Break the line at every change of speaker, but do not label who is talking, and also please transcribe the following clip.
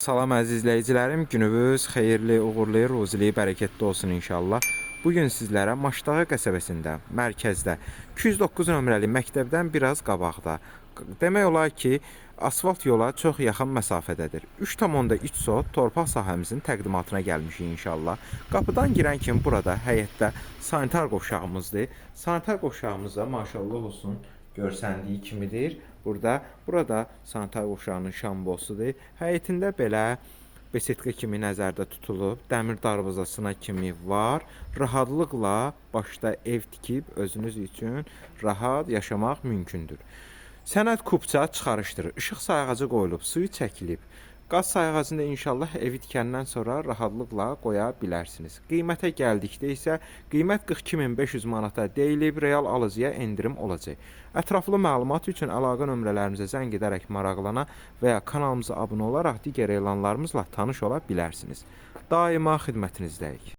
Salam əziz izləyicilərim, gününüz xeyirli, uğurlu, ruzili, bərəkətli olsun inşallah. Bugün sizlərə Maşdağı qəsəbəsində, mərkəzdə 209 nömrəli məktəbdən biraz qabaqda, demək olar ki, asfalt yola çox yaxın məsafədədir. 3,3 sot torpaq sahəmizin təqdimatına gəlmişik inşallah. Qapıdan girən kimi burada həyətdə sanitar qovşağımızdır. Sanitar qovşağımızda maşallah olsun görsəndiyi kimidir. Burada sanitar qovşağının şambosudur. Həyətində belə besetka kimi nəzərdə tutulub, dəmir darvazasına kimi var. Rahatlıqla başda ev tikib özünüz üçün rahat yaşamaq mümkündür. Sənəd kupça çıxarışdırır. İşıq sayğacı qoyulub, suyu çəkilib. Qaz sayğacında inşallah evi tikəndən sonra rahatlıqla qoya bilərsiniz. Qiymətə gəldikdə isə qiymət 42.500 manata deyilib, real alıcıya endirim olacaq. Ətraflı məlumat üçün əlaqə nömrələrimizə zəng edərək maraqlana və ya kanalımıza abunə olaraq digər elanlarımızla tanış ola bilərsiniz. Daima xidmətinizdəyik.